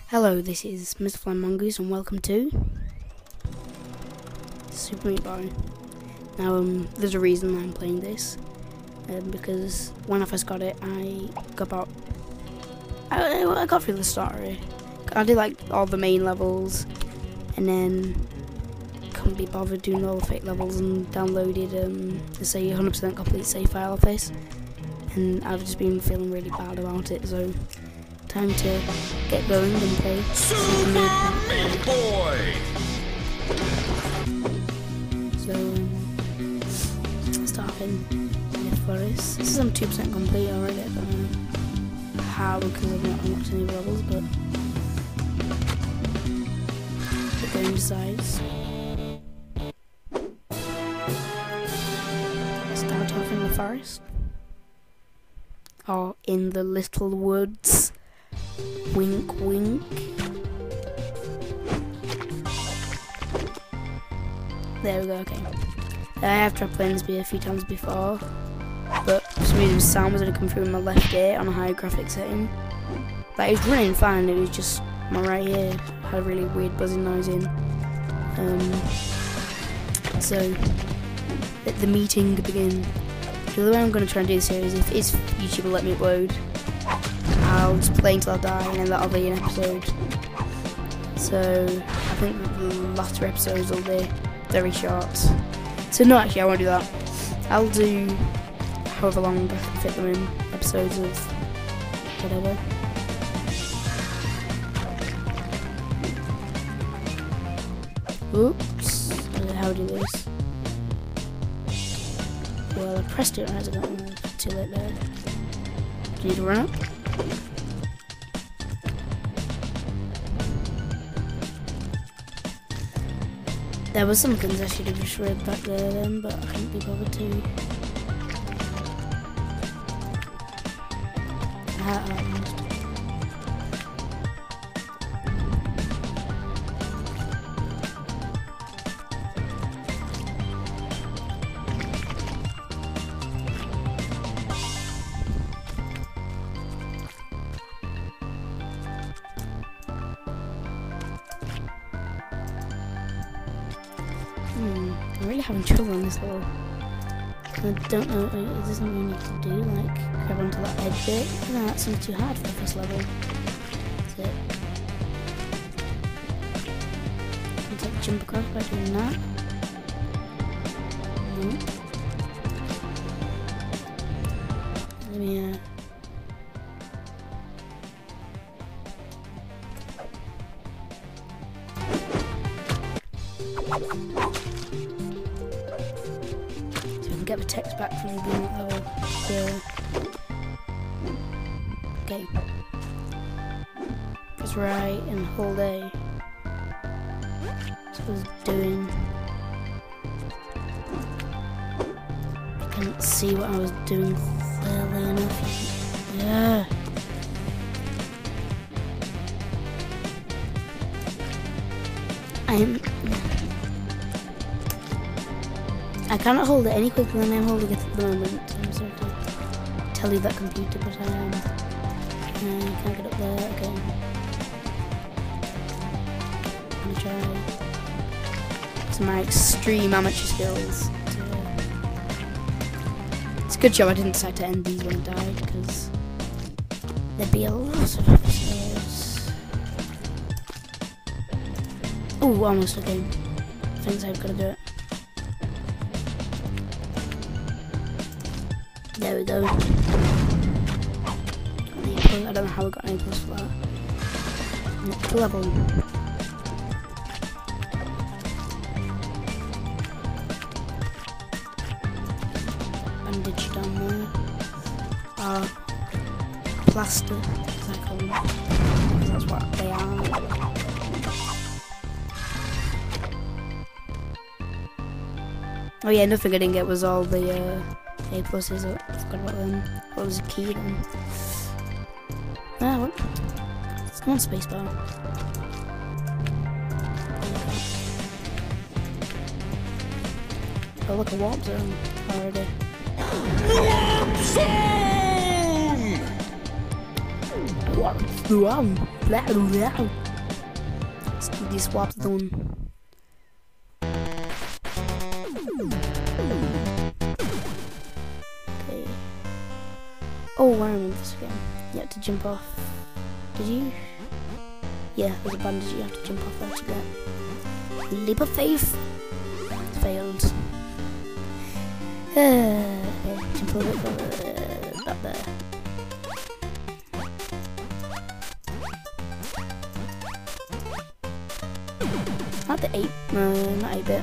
Hello, this is MrFlyingMongoose and welcome to Super Meat Boy. Now, there's a reason I'm playing this, because when I first got it, I got through the story. I did like all the main levels, and then couldn't be bothered doing all the fake levels, and downloaded the say 100% complete save file of this, and I've just been feeling really bad about it. So time to get going and play Super Meat Boy. So start off in the forest. This is 2% complete already. I don't know how, because I've not unlocked any levels, but the game decides. Start off in the forest or in the little woods. Wink, wink. There we go, okay. I have tried playing this a few times before, but for some reason sound was going to come through in my left ear on a high graphic setting. Like, it was running fine, it was just my right ear had a really weird buzzing noise in. So, let the meeting begin. So the way I'm going to try and do this here is, if YouTube will let me upload, I'll just play until I die, and then that'll be an episode. So I think the latter episodes will be very short. So no, actually I won't do that. I'll do however long I can fit them in, episodes of whatever. Oops, I don't know how to do this. Well, I pressed it right, I don't know, too late there. Do you need to run up? There was some things I should have just read back there then, but I couldn't be bothered to. I'm really having trouble on this level. I don't know, it doesn't really need to do, like, grab onto that edge bit. No, that seems too hard for the first level. That's it. Can I jump across by doing that? Let me, get the text back from the beginning level. Okay. Press right and hold A. That's what I was doing. I couldn't see what I was doing clearly enough. Yeah. I cannot hold it any quicker than I'm holding it at the moment. I'm sorry to tell you that, computer, but I am. Can't get up there. Okay. I'm gonna try some of my extreme amateur skills. It's a good job I didn't decide to end these when I died, because there'd be a lot of episodes. Oh, almost, okay. I think I've got to do it. There we go. I don't know how we got an A+ for that. Next level. Bandage down there. Plaster, as I call them. That's what they are. Oh yeah, nothing I didn't get was all the A+. I forgot about them. What was a key then? Ah, what? Let's go on spacebar. Oh look, a warp zone already. Warp zone! Warp Let's do this swap zone. Okay. Oh, I remember this again. You had to jump off. Did you? Yeah, there's a bandage you have to jump off there to get. Leap of faith. Failed. Okay, jump a little bit further. Up there. Not the 8, no, not 8-bit.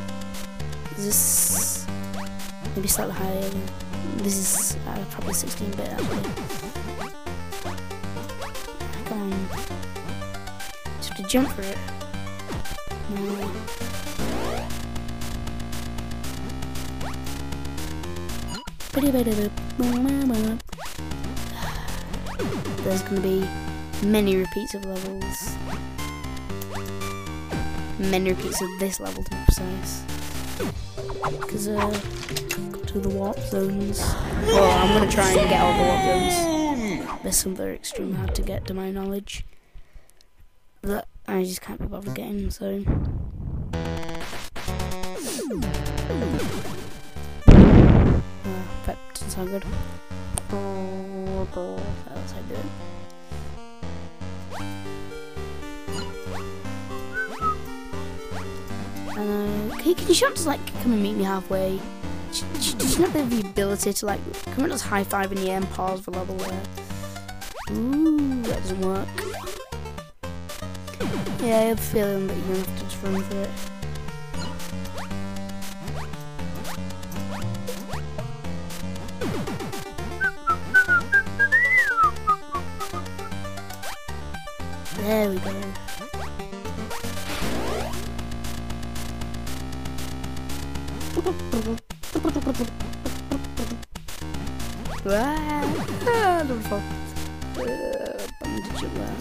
Is this maybe slightly higher? This is probably 16-bit actually. Come on. Just have to jump for it. No. There's gonna be many repeats of levels. Many repeats of this level to be precise. Because got to the warp zones. Well, I'm gonna try and get all the warp zones. There's some that are extremely hard to get to my knowledge. That I just can't be bothered getting, so. That doesn't sound good. That's how I do it. Can you just like come and meet me halfway? Does you not have the ability to like come and just high five in the air and pause for level there? Ooh, that doesn't work. Yeah, I have a feeling that you're gonna have to just run for it. There we go. Don't fall. Bandage up there.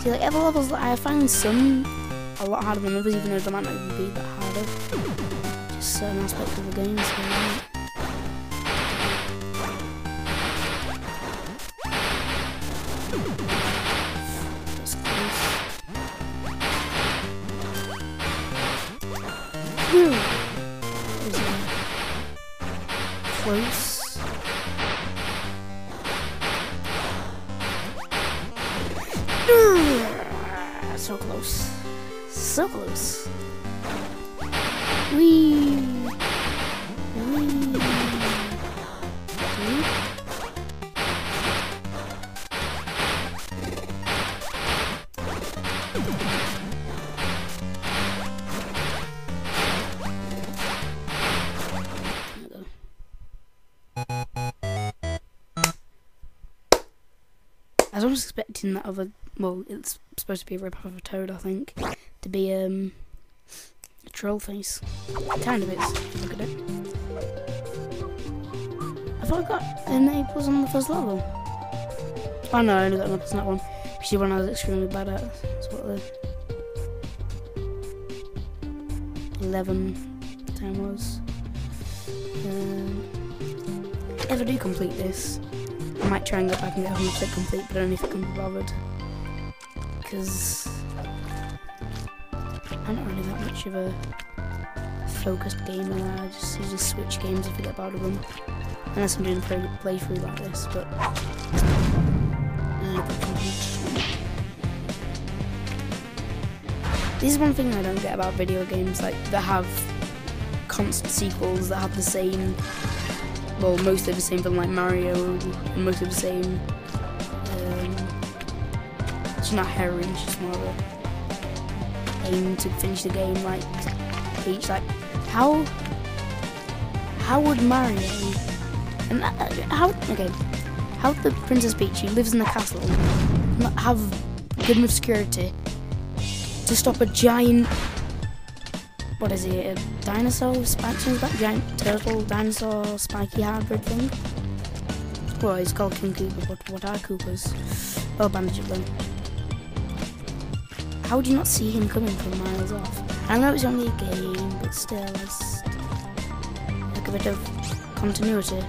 See, like other levels, I find some a lot harder than others, even though they might not even be that harder. Just certain aspects of the game. So close. So close. So close. Wee. I was almost expecting that other, well, it's supposed to be a rip-off of a toad, I think, to be a troll face. Kind of is, if you look at it. I thought I got an A+ on the first level. Oh no, I only got an A+ on that one. Which is the one I was extremely bad at. That's what the 11 time was. If I do complete this, I might try and go back and get 100% complete, but only if I can be bothered. Because I'm not really that much of a focused gamer. I just usually switch games if I get bored of them. Unless I'm doing a playthrough like this, but this is one thing I don't get about video games, like that have constant sequels that have the same, well, mostly the same thing, like Mario, and mostly the same. It's not heroin, it's just more of a aim to finish the game, like Peach. Like, how would Mario and how the Princess Peach, who lives in the castle, not have good enough security to stop a giant, what is it, a dinosaur spikes, that giant turtle dinosaur spiky hybrid thing? Well, it's called King Koopa, but what are Koopas? Oh, bandage of them. How would you not see him coming from miles off? I know it's only a game, but still, I could bit of continuity.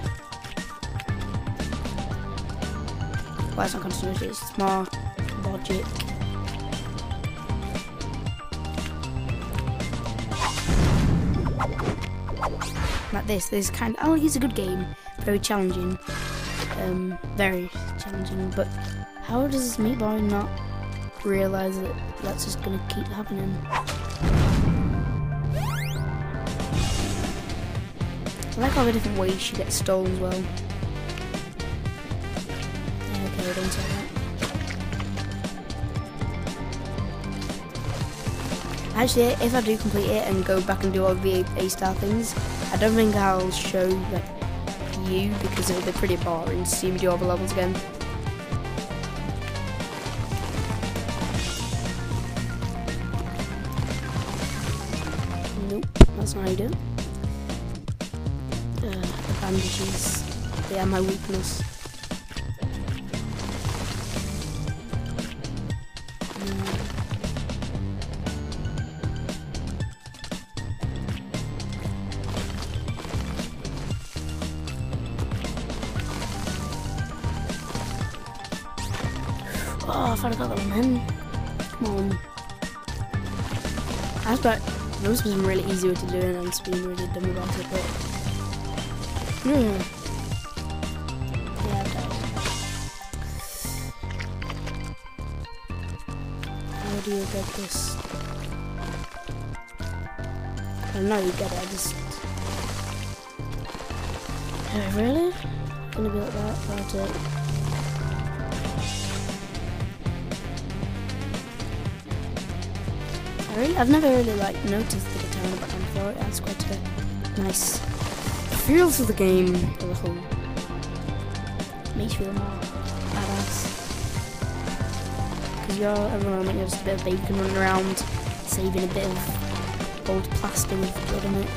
Well, it's not continuity, it's more logic. Like this is kind of, oh, it's a good game. Very challenging. Very challenging, but how does this meat boy not realise that that's just gonna keep happening? I like all the different ways she gets stolen as well. Yeah, okay, don't say that. Actually, if I do complete it and go back and do all the A-star things, I don't think I'll show like you because it'll be pretty boring to see me do all the levels again. Nope, that's not how you do it. The bandages, they are my weakness. Oh, I thought I got that one then. Come on. I bet those was a really easy way to do it and I'm just being really dumb about it, but... Yeah, I've died. How do you get this? I know you get it, I just... Really? Gonna be like that about it. I've never really like noticed the guitar in the background before. It adds quite a nice feel to the game. The little makes you feel more badass. Because every moment you're just a bit of bacon running around, saving a bit of old plaster with blood on it.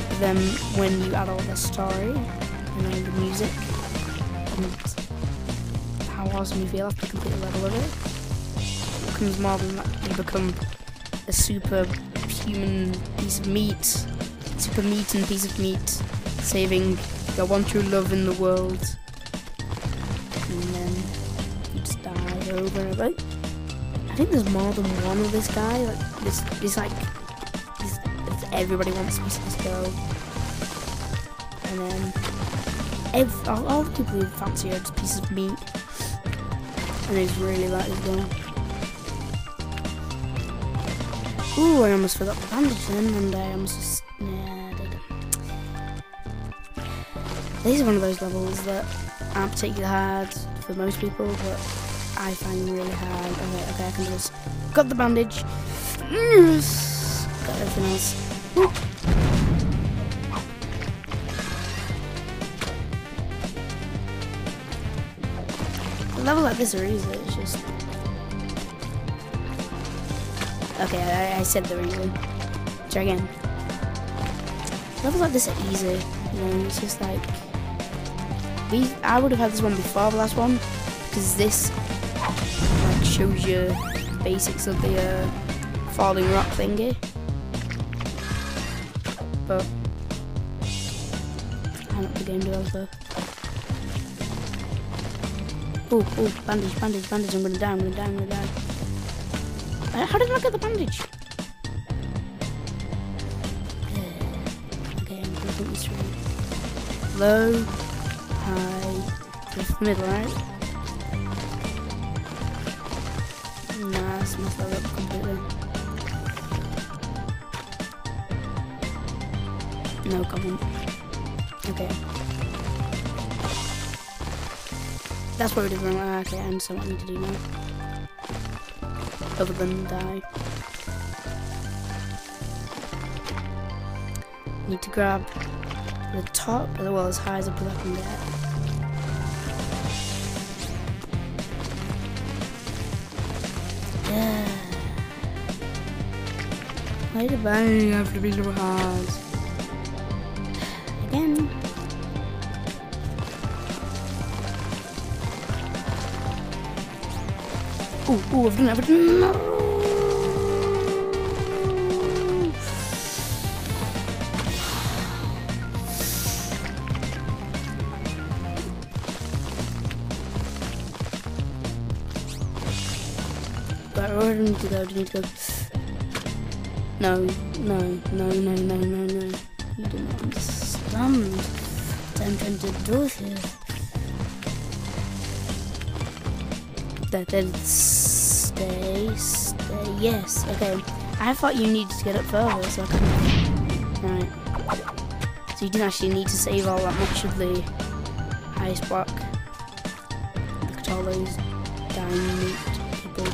But then when you add all the story and all the music and how awesome you feel after you complete the level of it. Becomes more than that. You become a super human piece of meat, super meat and piece of meat, saving your one true love in the world, and then you just die over and over. I think there's more than one of this guy. Like this like everybody wants a piece of this girl, and then all the people who fancy her just pieces of meat, and they just really like this girl. Ooh, I almost forgot the bandage then, and I almost just... yeah, I did. This is one of those levels that aren't particularly hard for most people, but I find them really hard. Okay, I can do this. Got the bandage. Yes! Got everything else. Ooh. A level like this are easy, it's just... Okay, I said the reason. Try again. Levels like this are easy. You know, it's just like... I would have had this one before the last one, because this like shows you the basics of the falling rock thingy. But I'm not the game developer. Oh, bandage, bandage, bandage, I'm gonna die, I'm gonna die, I'm gonna die. How did I get the bandage? Okay, I'm gonna think this through. Low, high, left, middle, right? Nah, that's messed that up completely. No comment. Okay. That's what we did wrong. Okay, I understand what I need to do now. Other than die. Need to grab the top as well as high as I can get. Yeah. Why did I have to be so hard? Again. Ooh, I've done everything. No. Where do I need to go? Do I need to go? No, no, no, no, no, no, no. You do not understand what I'm trying to do here. Then stay. Yes, okay. I thought you needed to get up further, so I couldn't. Right. So you didn't actually need to save all that much of the ice block. Look at all those dying meat people.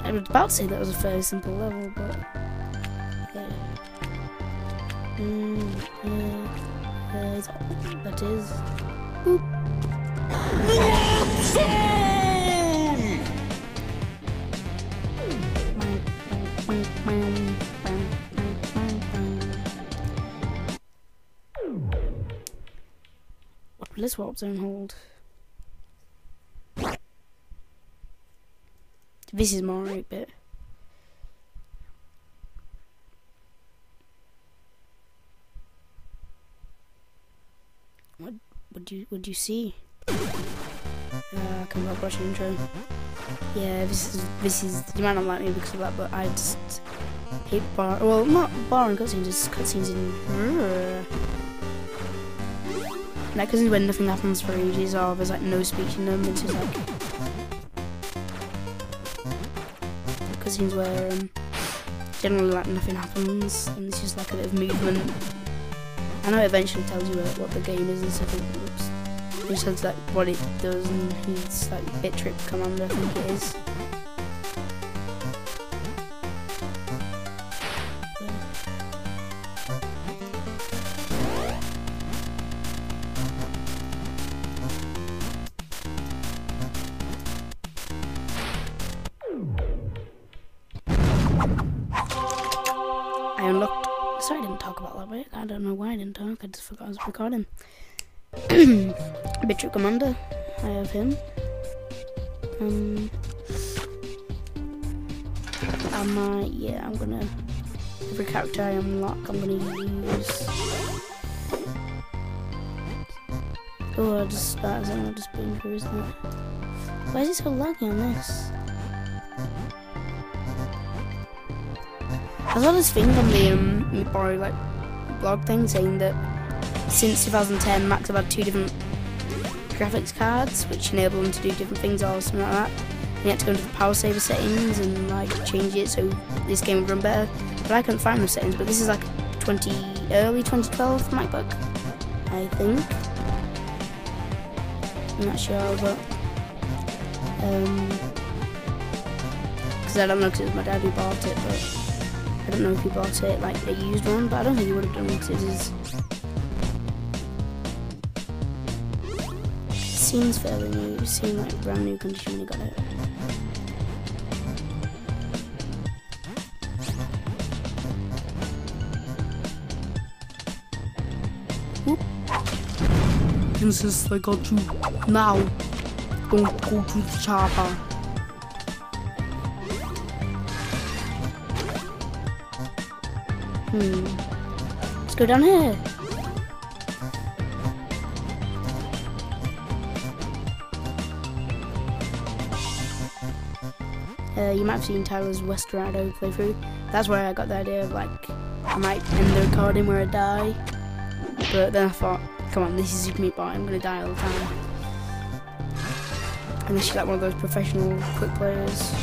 I was about to say that was a fairly simple level, but yeah. That is. Boop. What will this warp zone hold? This is more 8-bit. What would you see? I can not watch the intro. Yeah, this is. You might not like me because of that, but I just hate well, not boring cutscenes, just cutscenes in. Like cutscenes when nothing happens for ages, or there's like no speech in them. It's just like cutscenes where generally like nothing happens, and it's just like a bit of movement. I know it eventually tells you what the game is and stuff. It just tells like what it does, and he's like bit trip commander, I think it is. I unlocked. Sorry, I didn't talk about that bit. I don't know why I didn't talk. I just forgot I was recording. Bit trip commander. I have him. Yeah, I'm gonna. Every character I unlock, I'm gonna use. Oh, I just started. I'm just being through, isn't it? Why is it so laggy on this? I saw this thing on the like blog thing saying that since 2010, Macs have had 2 different graphics cards which enable them to do different things or something like that. And you had to go into the power saver settings and like change it so this game would run better. But I couldn't find those settings. But this is like early 2012 MacBook, I think. I'm not sure, but because I don't know, because it was my dad who bought it, but. I don't know if he bought it like a used one, but I don't think he would have done because it seems fairly new. It seemed like brand new condition when he got it. Whoop. Insist I got you now. Don't go to the chopper. Let's go down here. You might have seen Tyler's Westerado playthrough. That's where I got the idea of like I might end the recording where I die. But then I thought, come on, this is Super Meat Boy, I'm gonna die all the time. Unless you're like one of those professional quick players.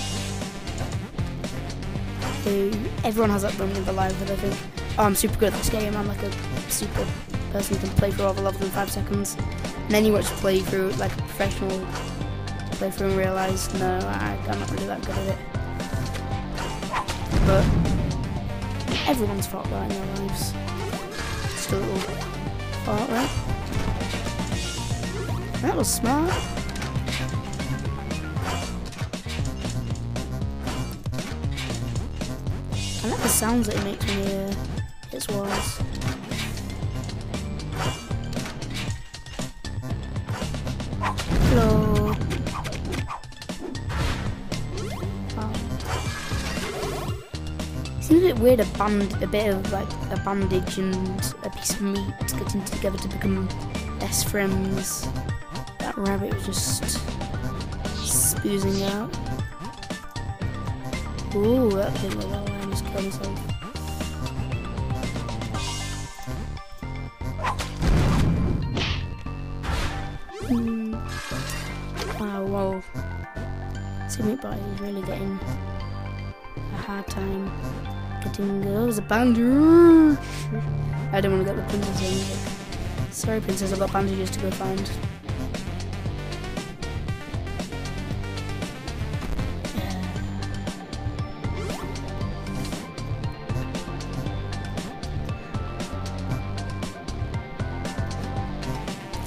Everyone has that moment in their life that I think, oh, I'm super good at this game, I'm like a super person who can play through all the levels in 5 seconds. And then you watch the playthrough, like a professional playthrough, and realise, no, I'm not really that good at it. But everyone's fought that in their lives. Just a little fart, right? That was smart. I like the sounds that it makes when it hits walls. Hello. Oh. Seems a bit weird, a bit of like a bandage and a piece of meat getting together to become a best friends. That rabbit was just spoozing out. Ooh, that didn't look well. I just killed myself. Wow, well, Meat Boy is really getting a hard time getting girls. A bandage. I don't want to get the princess in. Sorry, princess, I've got bandages to go find.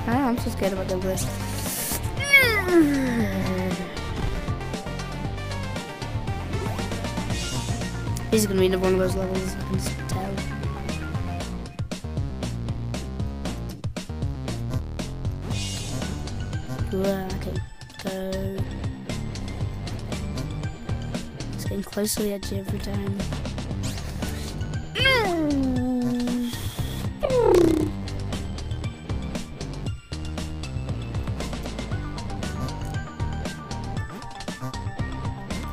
I'm so scared about the place. This is gonna be another one of those levels, I can just tell. Okay, go. It's getting close to the edge every time.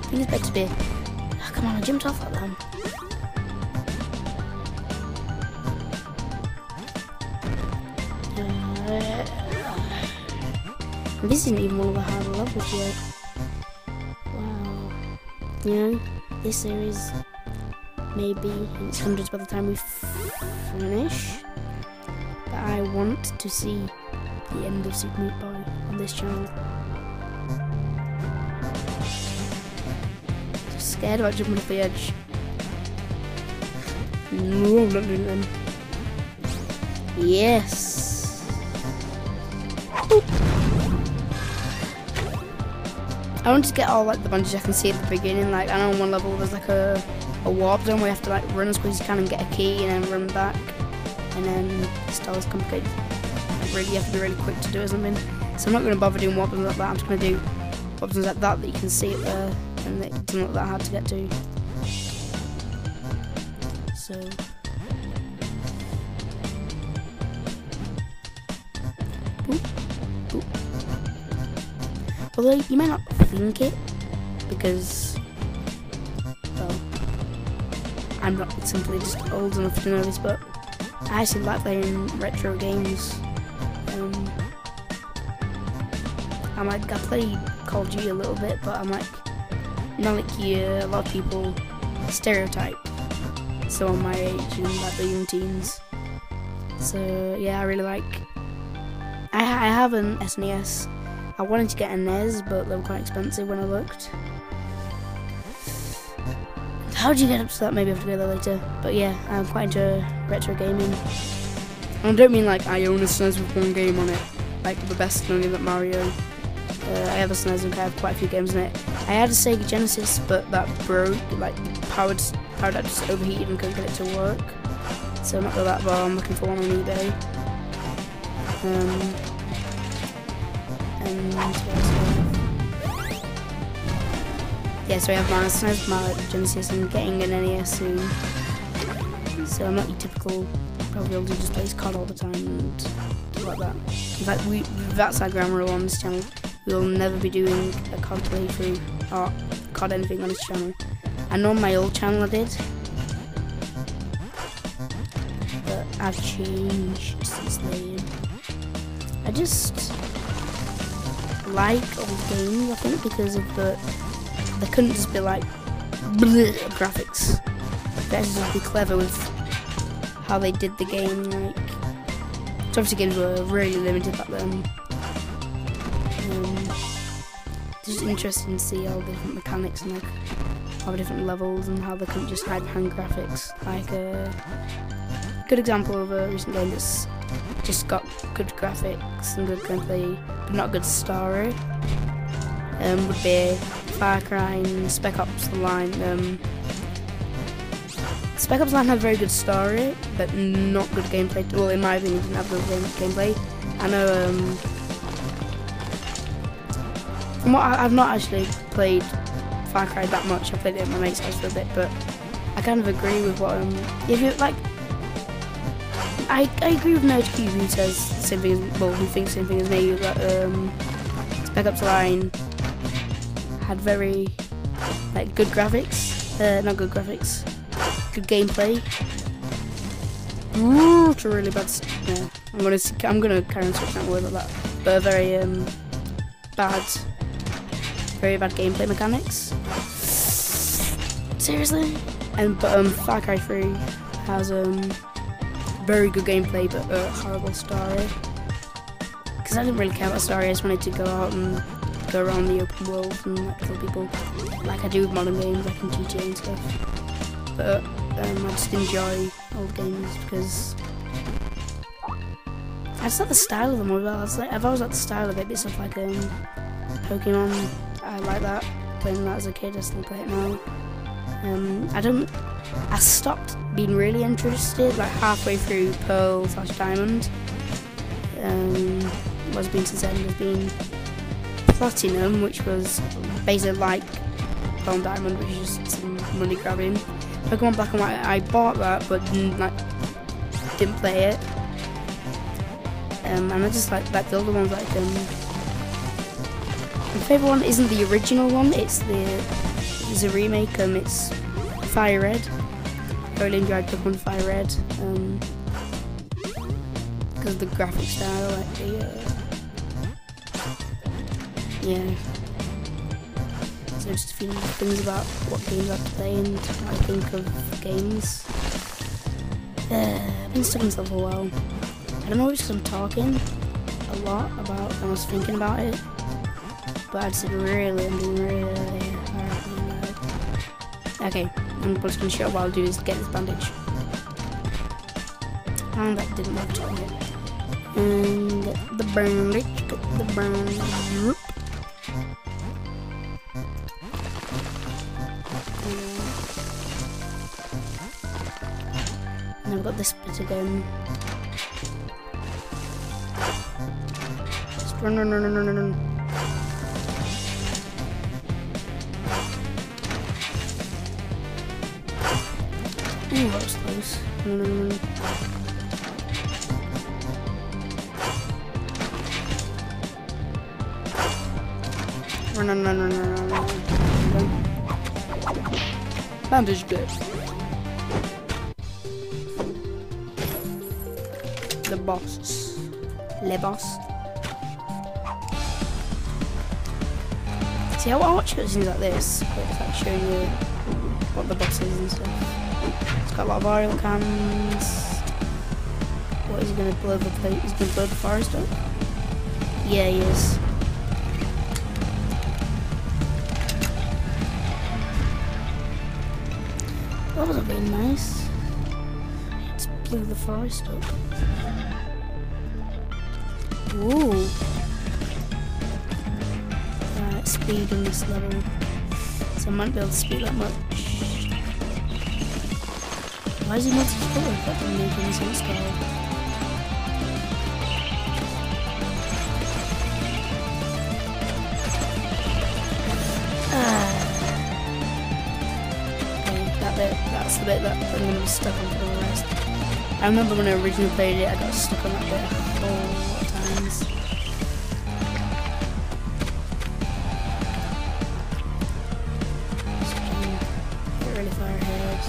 I think it's better to be. Oh, come on, I jumped off that one. This isn't even one of the harder levels yet. Wow. You know, this series maybe in its hundreds by the time we finish. But I want to see the end of Super Meat Boy on this channel. Scared about jumping off the edge. No, I'm not doing them. Yes. Boop. I want to get all like the bunches I can see at the beginning. Like I know on one level there's like a warp zone where you have to like run as quick as you can and get a key and then run back. And then it's always complicated. Like really, you have to be really quick to do it or something. So I'm not going to bother doing warp zones like that. I'm just going to do warp zones like that you can see it there. And it doesn't look that hard to get to. So boop, boop. Although you may not think it, because well, I'm not simply just old enough to know this, but I actually like playing retro games. I played Call of Duty a little bit, but I'm like, not like a lot of people stereotype someone my age and like the young teens. So yeah, I really like. I have an SNES. I wanted to get a NES, but they were quite expensive when I looked. How did you get up to that? Maybe I have to go there later. But yeah, I'm quite into retro gaming. And I don't mean like I own a SNES with one game on it, like the best only that Mario. I have a SNES and I have quite a few games in it. I had a Sega Genesis, but that broke, like powered out just overheated and couldn't get it to work. So I'm not got that far. I'm looking for one on eBay. Yeah, so I have my SNES, my Genesis, and getting an NES soon. So I'm not your typical, probably able to just play COD all the time and stuff like that. In fact, with that side ground rule on this channel, we'll never be doing a COD playthrough or COD anything on this channel. I know on my old channel I did, but I've changed since then. I just like old games, I think, because of they couldn't just be like bleh, graphics. They had to just be clever with how they did the game. Like, so obviously games were really limited back then. It's just interesting to see all the different mechanics and like all the different levels and how they couldn't just hide behind graphics. Like a good example of a recent game that's just got good graphics and good gameplay but not good story would be Far Cry and Spec Ops The Line. Spec Ops The Line had a very good story but not good gameplay. Well, in my opinion, didn't have good gameplay. I know I've not actually played Far Cry that much. I played it at my mate's house for a bit, but I kind of agree with what if you like I agree with NerdQ who says the same thing as, well, who thinks the same thing as me, that Spec Ops Line had very like good graphics, not good graphics, good gameplay. Ooh, it's a really bad. Yeah, I'm gonna carry on switching that word like that, but a very very bad gameplay mechanics. Seriously, and but Far Cry 3 has very good gameplay, but a horrible story. Because I didn't really care about story. I just wanted to go out and go around the open world and like, kill people, like I do with modern games, like in GTA and stuff. But I just enjoy old games because I just like the style of them as well. I've always liked the style of it. Bits of like Pokemon, I like that. Playing that as a kid, I still play it now. I stopped being really interested like halfway through Pearl/Diamond. What's been since then has been Platinum, which was basically like Pearl and Diamond, which is just some money grabbing. Pokemon Black and White, I bought that, but didn't play it. And I just like the older ones, like my favourite one isn't the original one, it's a remake, it's Fire Red. I really enjoyed Pokemon Fire Red, because of the graphic style, like yeah. So just a few things about what games I play and what I think of games. I've been stuck in stuff for a while. I don't know if it's because I'm talking a lot about when I was thinking about it, but I'm doing really hard. Okay, I'm just going to show what I'll do is get this bandage. And that didn't work too good. And get the bandage, And I've got this bit again. Just run. Ooh, that was close. Run. Bandage good. Le boss. See, I watch cutscenes like this, but it's like showing you what the boss is and stuff. It's got a lot of oil cans. What is he gonna blow the plate? He's gonna blow the forest up? Yeah, he is. That wasn't very nice. Just blew the forest up. Ooh. Right, speed in this level. So I might be able to speed that much. Why is he multi-colored? That doesn't make any sense, guys. That's the bit that I'm going to be stuck on for the rest. I remember when I originally played it, I got stuck on that bit a whole lot of times. So get really far ahead.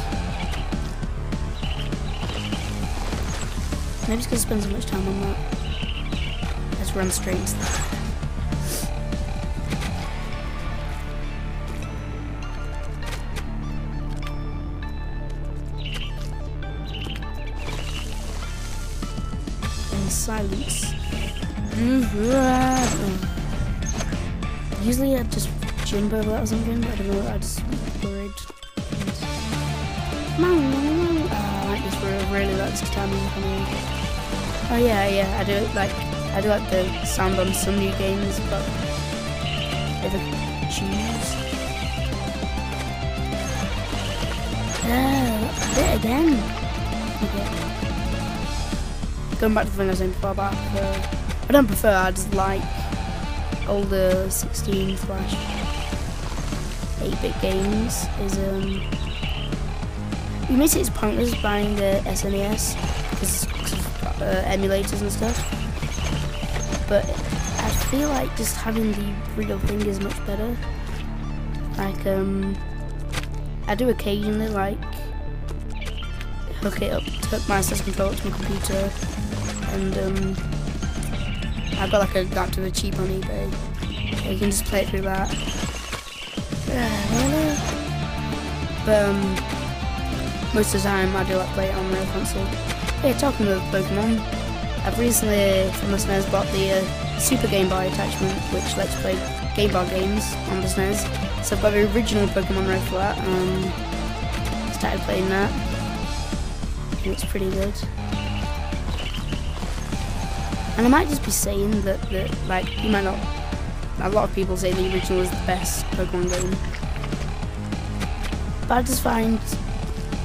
Maybe it's because I spend so much time on that. Let's run straight into that. Silence. Usually I'd just jump over that or something, but I don't know, I just worried. I like this, really like this guitar music. Oh yeah, I do like the sound on some new games, but if I choose. I did it again. Okay. Going back to the thing I was saying before about I don't prefer, I just like older 16/8-bit games. You may say it's pointless buying the SNES because emulators and stuff, but I feel like just having the real thing is much better. Like I do occasionally like hook my access controller up to my computer, and I've got like a adapter cheap on eBay. So you can just play it through that. But most of the time I do like play it on real console. Yeah, talking of Pokemon, I've recently from the SNES bought the Super Game Boy attachment, which lets you play Game Boy games on the SNES. So I've got the original Pokemon Red for that, and started playing that. And it's pretty good. And I might just be saying that like, you might not, a lot of people say the original is the best Pokemon game. But I just find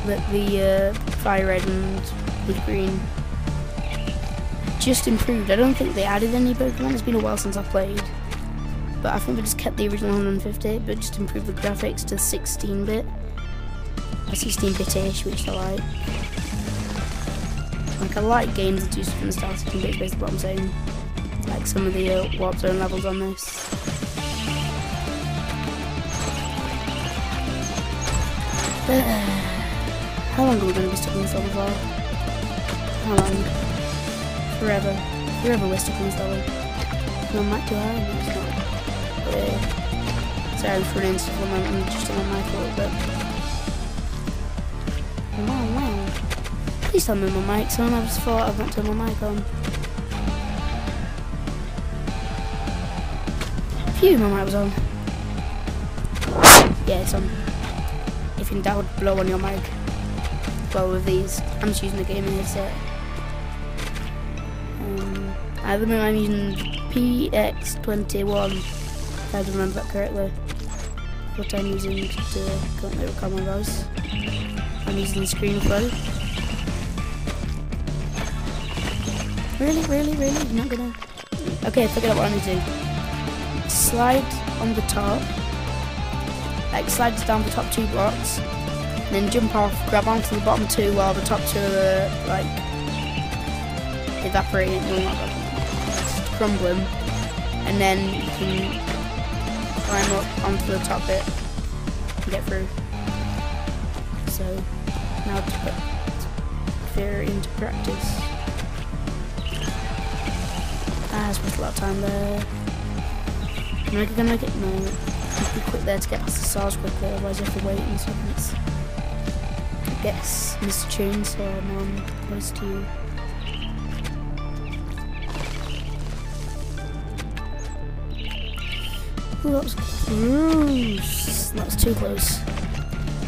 that the Fire Red and Blue Green just improved. I don't think they added any Pokemon, it's been a while since I've played. But I think they just kept the original 150, but just improved the graphics to 16-bit. Or 16-bit-ish, which I like. Like, I like games that do stuff in the style 16-bit, is basically what I'm saying. Like some of the Warp Zone levels on this. How long are we going to be stuck in this level for? How long? Forever. Forever we're stuck in this level. No, I might do hard, but it's not. Sorry, for an instant for a moment, I'm just on my mic a little bit. Wow. Please tell me my mic's on. I just thought I've not turned my mic on. Phew, my mic was on. Yeah, it's on. If in doubt, blow on your mic. Well, with these, I'm just using the gaming headset. At the moment I'm using PX21, if I remember that correctly. What I'm using to currently record my voice. I'm using the screen flow. Really? You're not gonna... Okay, forget what I need to do. Slide on the top. Like, slide down the top 2 blocks. And then jump off, grab onto the bottom 2 while the top 2 are, like, evaporating. Well, not evaporating, crumbling. And then you can climb up onto the top bit and get through. So, now to put fear into practice. I spent a lot of time there. Am I gonna make it? No. Be quick there to get past the stars quickly, otherwise you have to wait in seconds. I guess Mr. Chainsaw, I'm on close to you. Ooh, that was close. That was too close.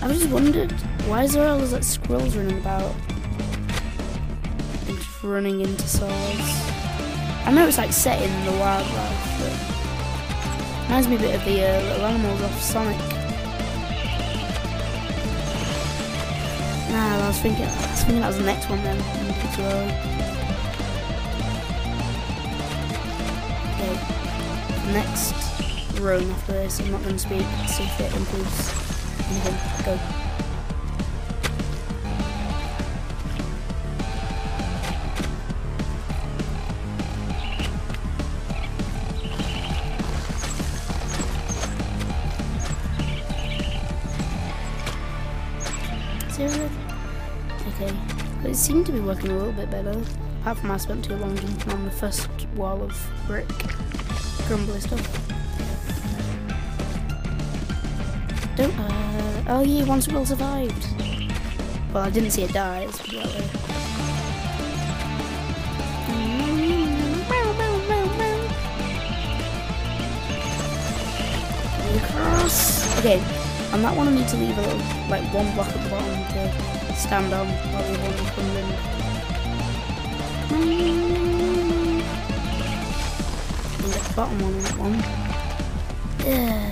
I just wondered, why is there all those like squirrels running about? And just running into saws. I know it's like set in the wildlife, but reminds me a bit of the little animals off Sonic. Nah, I was thinking that was the next one then. Too early. Okay, next run after this. I'm not going to speak. See if it improves anything. Go. Okay, but it seemed to be working a little bit better. Apart from I spent too long jumping on the first wall of brick, crumbly stuff. Don't. Oh yeah, one squirrel survived. Well, I didn't see it die. Let's put it that way. Across. Okay. On that one I need to leave a little, like one block at the bottom to stand on while the other one comes in. And get the bottom one on that one. Yeah.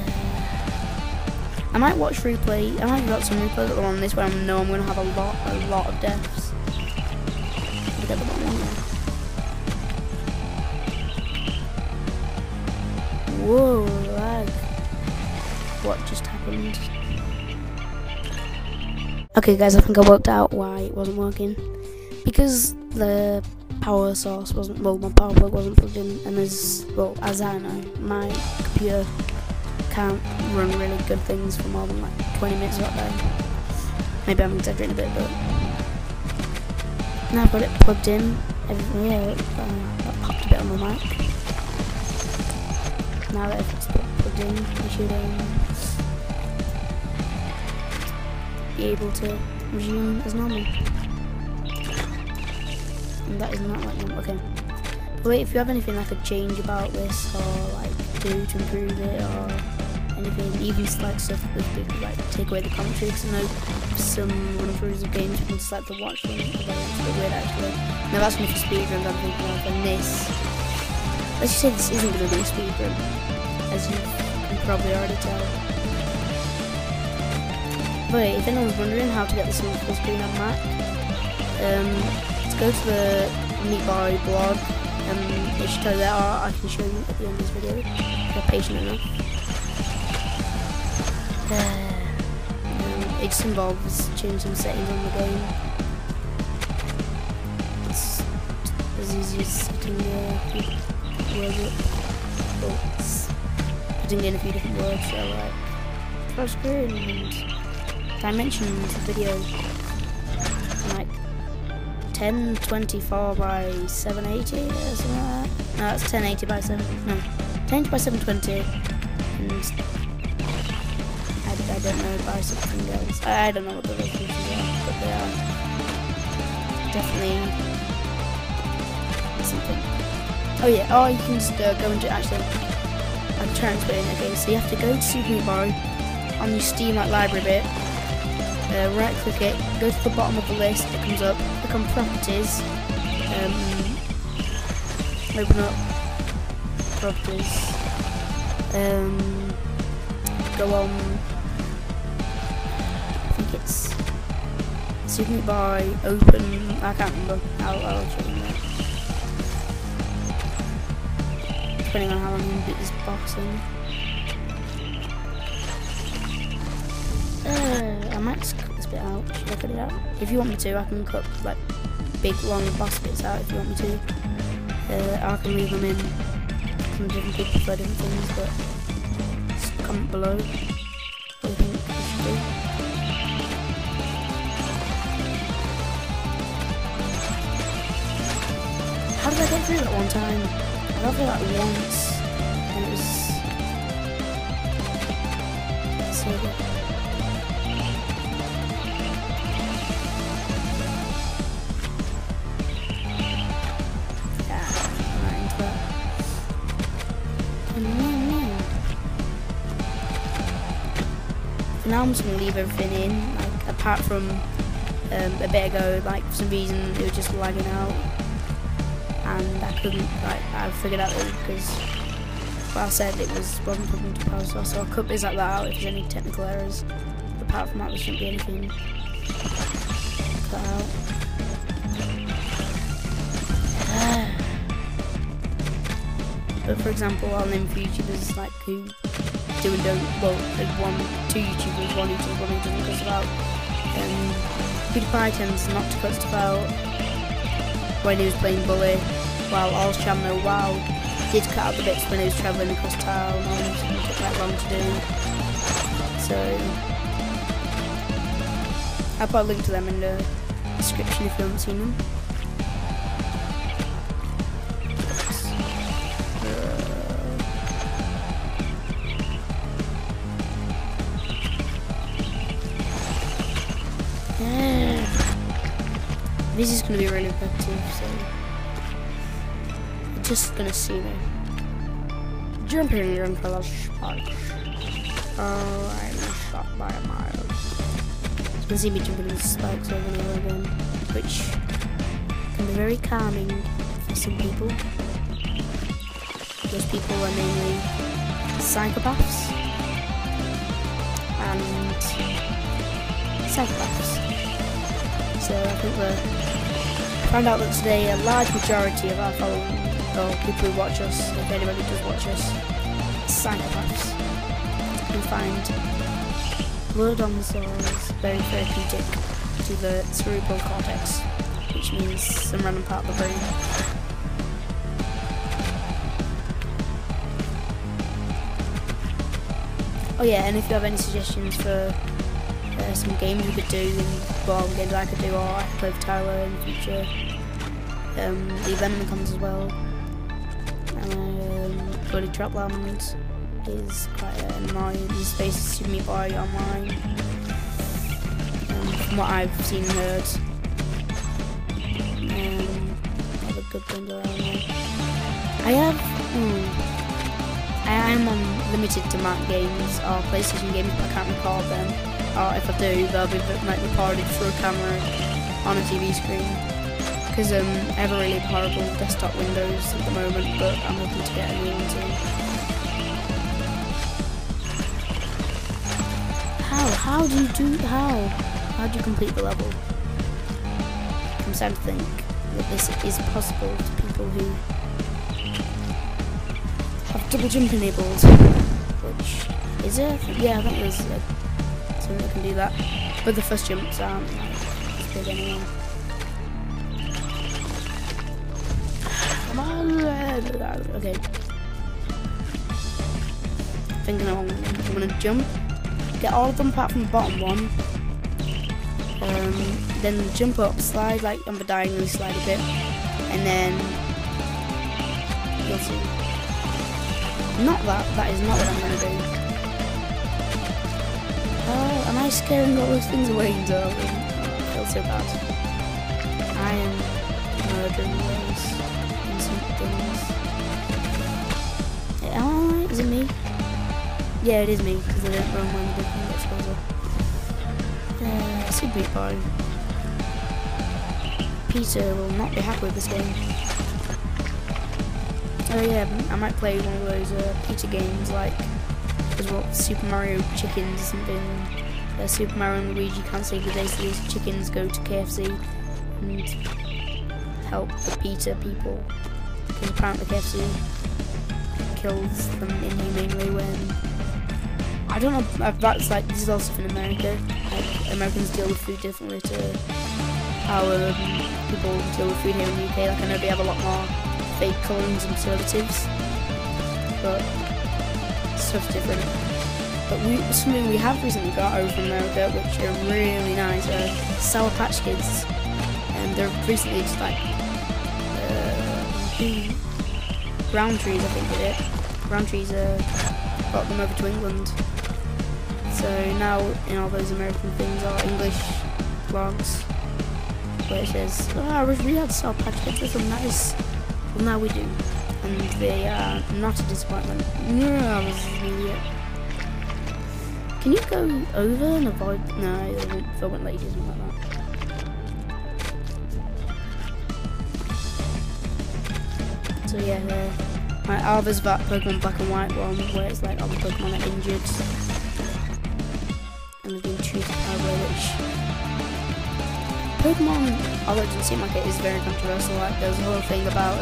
I might watch replay, I might watch some replays on this where I know I'm going to have a lot of deaths. Get the bottom one there. Whoa, lag. What just happened? Okay guys, I think I worked out why it wasn't working. Because the power source wasn't, well, my power plug wasn't plugged in, and as I know, my computer can't run really good things for more than like 20 minutes of that day. Maybe I'm exaggerating a bit, but now I've got it plugged in. That popped a bit on my mic. Now that it's plugged in, we should be able to resume as normal. And that is not like normal. Okay. But wait, if you have anything I could change about this, or like do to improve it, or anything, even like stuff with like take away the commentary, because I know some run-throughs of games people just like to watch them. It's a bit weird actually. Now that's going for speedruns, I'm thinking of, and this. Let's just say this isn't going to be a speedrun, as you can probably already tell. But if anyone's wondering how to get this on full screen on Mac, let's go to the Meatboy blog, and it should tell you that, or I can show you at the end of this video, if you're patient enough. It just involves changing some settings on the game. It's as easy as setting the words up. Putting in a few different words, so like full screen and dimensions of video, like 1024 by 780 or something like that. No, that's 1080 by 1080 by 720, and I don't know by something else. I don't know what the resolutions are, but they are definitely something. Oh yeah, or you can just go into, actually, I'm trying to explain. Okay, so you have to go to Super Meat Boy on your Steam like library bit, right click it, go to the bottom of the list, it comes up, click on properties, open up properties, go on, I think it's Super Meat Boy, open, I can't remember, I'll show you that. Depending on how long you beat this box in. I might just cut this bit out. Should I cut it out? If you want me to, I can cut like big long boss bits out if you want me to. I can leave them in. Some different people prefer different things, but just comment below what you think I should do. How did I get through that one time? I got through that once, and it was so good. Now I'm just going to leave everything in, like, apart from a bit ago, like for some reason it was just lagging out, and I couldn't, like, I figured out that because what I said it wasn't plugged into power source, so I'll cut things like that out if there's any technical errors. Apart from that, there shouldn't be anything cut out. But for example, I'll name a few YouTubers like who do and don't, well, there's two YouTubers, one who doesn't cuss about. PewDiePie tends not to cut stuff out when he was playing Bully, while All's Channel, wow, did cut out the bits when he was travelling across town, and it took that long to do. So I'll put a link to them in the description if you haven't seen them. This is going to be really repetitive, so I'm just going to see me jumping into the spikes. Oh, I'm shot by a mile. You're going to see me jumping into the spikes over and over again, which can be very calming for some people. Those people are mainly psychopaths and psychopaths. So I think found out that today a large majority of our following, or people who watch us, if anybody does watch us, psychopaths. You find blood on the swords very therapeutic to the cerebral cortex. which means some random part of the brain. Oh yeah, and if you have any suggestions for some games we could do, and games I could do, or I could play with Tyler in the future, leave them in the comments as well. Bloody Trapland is quite annoying. He's basically Super Meat Boy online, from what I've seen and heard. Other good things around there. I am limited to Mac games or PlayStation games, but I can't record them. Or if I do, they'll be like recorded through a camera on a TV screen. Because I have a really horrible desktop Windows at the moment, but I'm looking to get a new one soon. How do you complete the level? I'm starting to think that this is possible to people who have double jump enabled, which is it? Yeah, I think there's something that can do that. But the first jumps aren't like as big anyway. Come on, okay. Thinking I'm gonna jump, get all of them apart from the bottom one. Then jump up, slide like on the diagonally, slide a bit, and then you'll see. That is not what I'm gonna do. Oh, am I scaring all those things away, darling? I feel so bad. I am murdering those innocent things. Am I alright? Is it me? Yeah, it is me, because I didn't run when the big thing gets closer. Super Meat Boy. Peter will not be happy with this game. Oh yeah, I might play one of those Peter games like as well. Super Mario Chickens or something. Super Mario and Luigi can't save the day, so these chickens go to KFC and help the Peter people. Because apparently KFC kills them inhumanely when... I don't know, that's like, this is also in America. Like, Americans deal with food differently to how people deal with food here in the UK. Like, I know they have a lot more fake colourings and preservatives, but stuff's different. But something we have recently got over from America, which are really nice, are Sour Patch Kids. And they're recently just like Roundtrees, I think did it. Roundtrees brought them over to England. So now in all those American things are English blogs where it says, oh, we had Sour Patch Kids, they're so nice. Well, now we do. And they are not a disappointment. No, I was an idiot. Can you go over and avoid? No, they won't let you do something like that. So yeah, Arva's that Pokemon Black and White one where it's like all the Pokemon are injured. And they've been treated that way, which Pokemon, although it doesn't seem like it, is very controversial. Like there's a whole thing about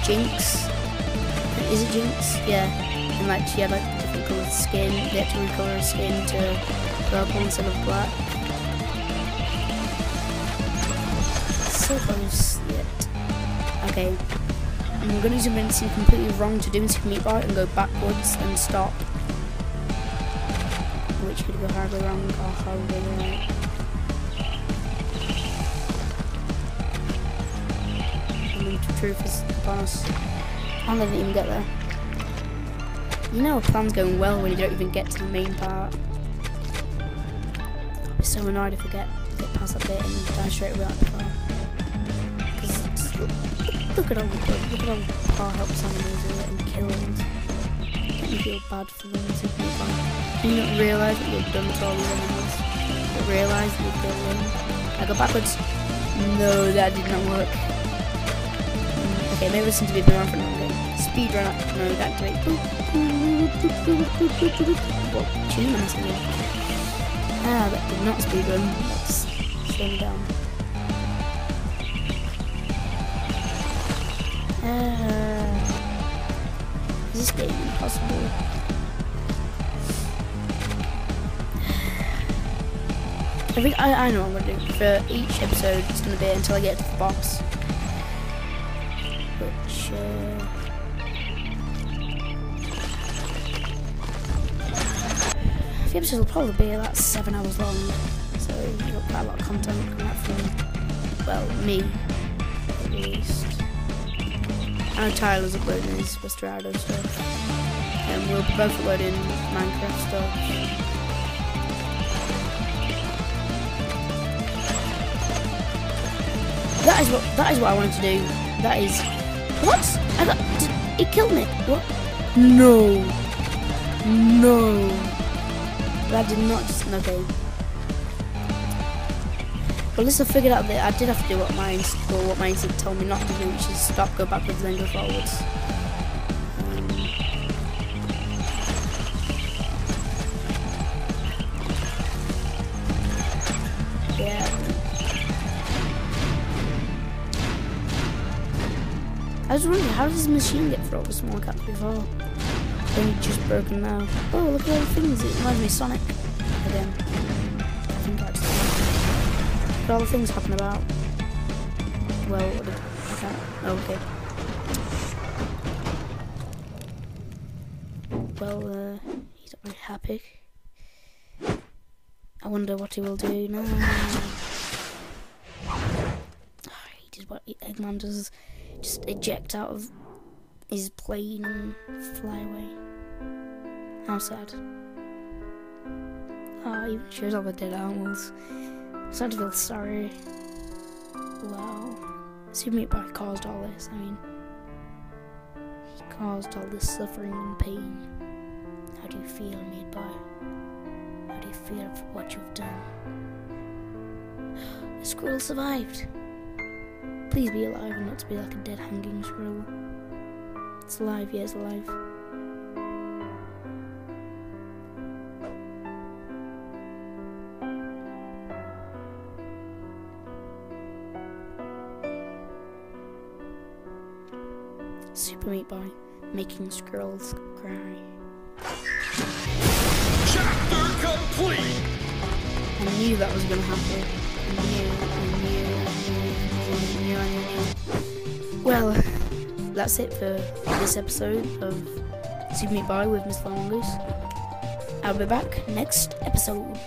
Jinx. Is it Jinx? Yeah. And like she had like different coloured skin. They had to recolour her skin to purple instead of black. So close yet. Okay. I'm gonna do something that seems completely wrong to do in Super Meat Boy and go backwards and stop. Which could go horribly wrong or horribly right. The truth is upon us. I didn't even get there. You know a plan's going well when you don't even get to the main part. I'll be so annoyed if I get past that bit and die straight away like before. Because look at all Paul helps animals and killed. Make me feel bad for them. Do you not realise what you've done to all these animals? You realise that you've killed them? I go backwards. No, that did not work. Okay, maybe listen to be around for a longer. Speedrun, no, activate. What tune am I singing? Ah, that did not speedrun. Let's slow me down. Is this game impossible? I know what I'm gonna do. For each episode, it's gonna be until I get to the boss. Which, the episode will probably be about 7 hours long, so you've got quite a lot of content coming out from, well, me, at least. I know Tyler's uploading his Westerado stuff, and we'll be both uploading Minecraft stuff. That is what I wanted to do. That is what? It killed me. What? No. That did not just okay. Well, at least I figured out that I did have to do what my instinct told me not to do, which is stop, go backwards, then go forwards. Yeah. I was wondering, how does this machine get through all the small caps before? Only just broken now. Oh, look at all the things. It reminds me of Sonic again. I think that's look at all the things happening about. Well, I can't. Oh, okay. Well, he's not very happy. I wonder what he will do now. Oh, he did what Eggman does. Just eject out of his plane and fly away. How sad. Oh, he even shows all the dead animals. I'm starting to feel sorry. Wow. Super Meat Boy caused all this. I mean, he caused all this suffering and pain. How do you feel, Meat Boy? How do you feel for what you've done? The squirrel survived. Please be alive and not to be like a dead hanging squirrel. It's alive, yeah, it's alive. Super Meat Boy, making squirrels cry. Chapter complete! I knew that was gonna happen. I knew. Well, that's it for this episode of Super Meat Boy with MrFlyingMongoose. I'll be back next episode.